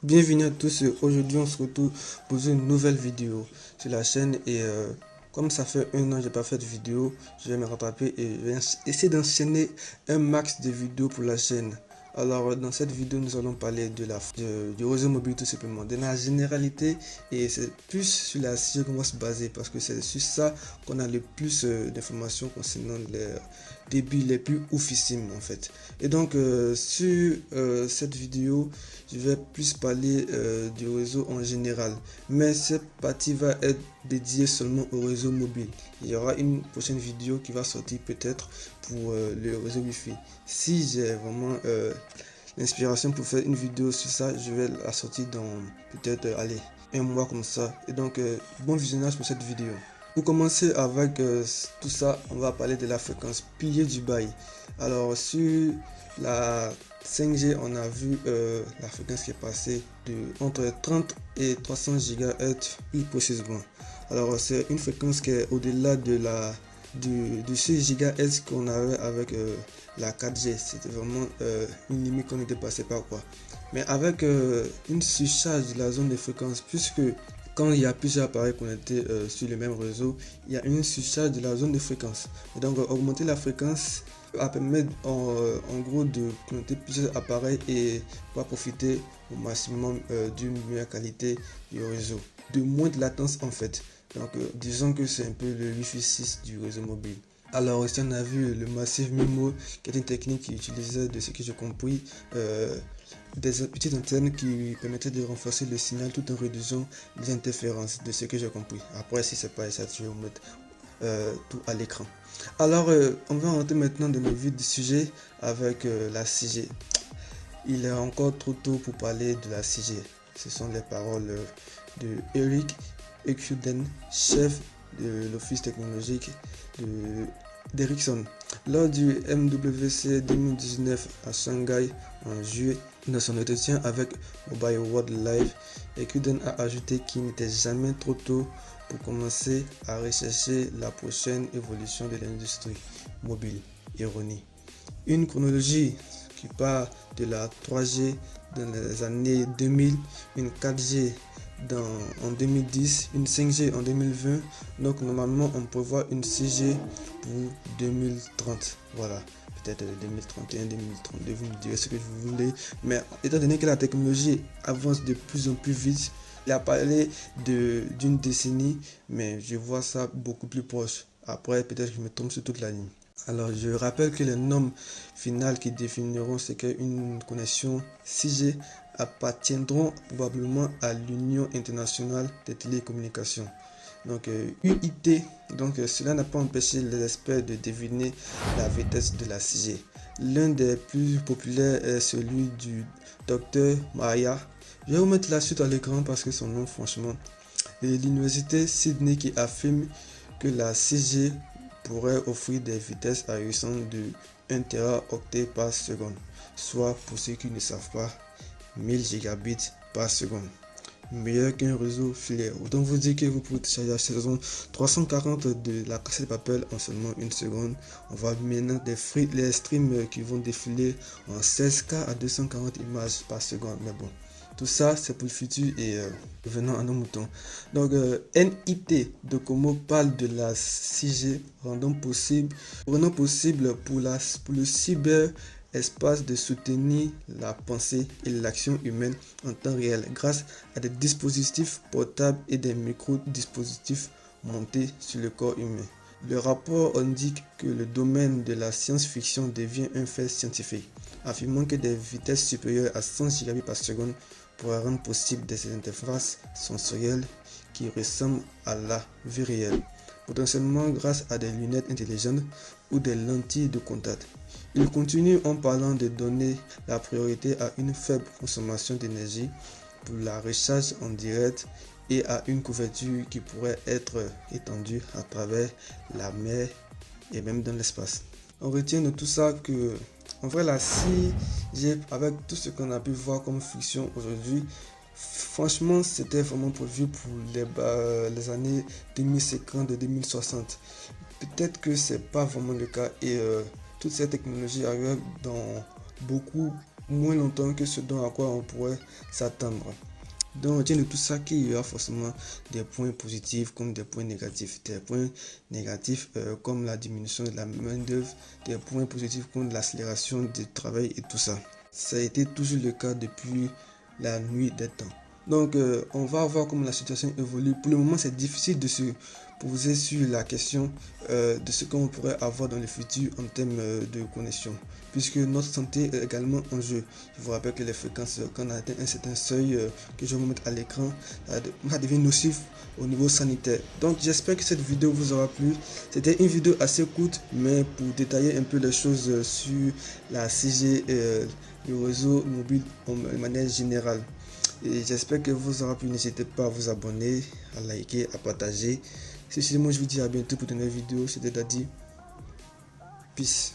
Bienvenue à tous, aujourd'hui on se retrouve pour une nouvelle vidéo sur la chaîne et comme ça fait un an que j'ai pas fait de vidéo, je vais me rattraper et je vais essayer d'enchaîner un max de vidéos pour la chaîne. Alors dans cette vidéo nous allons parler du réseau mobile tout simplement, de la généralité et c'est plus sur la CIG qu'on va se baser parce que c'est sur ça qu'on a le plus d'informations concernant les débits les plus oufissimes en fait. Et donc sur cette vidéo je vais plus parler du réseau en général, mais cette partie va être dédiée seulement au réseau mobile. Il y aura une prochaine vidéo qui va sortir peut-être pour le réseau Wi-Fi. Si j'ai vraiment l'inspiration pour faire une vidéo sur ça, je vais la sortir dans peut-être allez, un mois comme ça. Et donc bon visionnage pour cette vidéo. Pour commencer avec tout ça, on va parler de la fréquence pilier du bail. Alors sur la 5G, on a vu la fréquence qui est passée de entre 30 et 300 GHz plus précisément. Alors c'est une fréquence qui est au-delà de du 6 GHz qu'on avait avec la 4G. C'était vraiment une limite qu'on était passé par quoi. Mais avec une surcharge de la zone de fréquence, puisque quand il y a plusieurs appareils connectés sur le même réseau, il y a une surcharge de la zone de fréquence. Et donc augmenter la fréquence va permettre en gros de connecter plusieurs appareils et va profiter au maximum d'une meilleure qualité du réseau, de moins de latence en fait. Donc disons que c'est un peu le Wi-Fi 6 du réseau mobile. Alors aussi on a vu le Massive MIMO qui est une technique qui utilisait, de ce que j'ai compris, des petites antennes qui permettaient de renforcer le signal tout en réduisant les interférences, de ce que j'ai compris. Après si c'est pas ça, je vais vous mettre tout à l'écran. Alors on va rentrer maintenant dans le vif du sujet avec la 6G. Il est encore trop tôt pour parler de la 6G. Ce sont les paroles de Eric Ekuden, chef de l'office technologique d'Ericsson. Lors du MWC 2019 à Shanghai en juillet, dans son entretien avec Mobile World Live, Ekuden a ajouté qu'il n'était jamais trop tôt pour commencer à rechercher la prochaine évolution de l'industrie mobile. Ironie. Une chronologie qui part de la 3G dans les années 2000, une 4G en 2010, une 5G en 2020. Donc normalement on prévoit une 6G pour 2030. Voilà, peut-être 2031, 2032, vous me direz ce que vous voulez. Mais étant donné que la technologie avance de plus en plus vite, il a parlé d'une décennie, mais je vois ça beaucoup plus proche. Après, peut-être que je me trompe sur toute la ligne. Alors, je rappelle que les normes finales qui définiront ce qu'est une connexion 6G appartiendront probablement à l'Union internationale des télécommunications. Donc, UIT, donc cela n'a pas empêché les experts de deviner la vitesse de la 6G. L'un des plus populaires est celui du docteur Maya. Je vais vous mettre la suite à l'écran parce que son nom, franchement, et l'université Sydney qui affirme que la 6G pourrait offrir des vitesses ahurissantes de 1 Teraoctet par seconde, soit pour ceux qui ne savent pas, 1000 gigabits par seconde. Meilleur qu'un réseau filaire. Autant vous dire que vous pouvez télécharger la saison 340 de la cassette de papel en seulement une seconde. On voit maintenant les streams qui vont défiler en 16K à 240 images par seconde. Mais bon, tout ça c'est pour le futur et venons à nos moutons. Donc NIT de Como parle de la 6G rendant possible pour le cyber espace de soutenir la pensée et l'action humaine en temps réel grâce à des dispositifs portables et des micro-dispositifs montés sur le corps humain. Le rapport indique que le domaine de la science-fiction devient un fait scientifique, affirmant que des vitesses supérieures à 100 gigabits par seconde pourraient rendre possible des interfaces sensorielles qui ressemblent à la vie réelle, potentiellement grâce à des lunettes intelligentes ou des lentilles de contact. Il continue en parlant de donner la priorité à une faible consommation d'énergie pour la recharge en direct et à une couverture qui pourrait être étendue à travers la mer et même dans l'espace. On retient de tout ça que, en vrai, la 6G, avec tout ce qu'on a pu voir comme fiction aujourd'hui, franchement, c'était vraiment prévu pour les années 2050 et 2060. Peut-être que c'est pas vraiment le cas et toutes ces technologies arrivent dans beaucoup moins longtemps que ce dont à quoi on pourrait s'attendre. Donc, on tient de tout ça qu'il y aura forcément des points positifs comme des points négatifs. Des points négatifs comme la diminution de la main-d'œuvre, des points positifs comme l'accélération du travail et tout ça. Ça a été toujours le cas depuis la nuit des temps. Donc, on va voir comment la situation évolue. Pour le moment, c'est difficile de se poser sur la question de ce qu'on pourrait avoir dans le futur en termes de connexion, puisque notre santé est également en jeu. Je vous rappelle que les fréquences, quand on atteint un certain seuil que je vais vous mettre à l'écran, ça devient nocif au niveau sanitaire. Donc, j'espère que cette vidéo vous aura plu. C'était une vidéo assez courte, mais pour détailler un peu les choses sur la 6G et le réseau mobile de manière générale. Et j'espère que vous aura plu. N'hésitez pas à vous abonner, à liker, à partager. C'est moi, je vous dis à bientôt pour de nouvelles vidéos. C'était Daddy. Peace.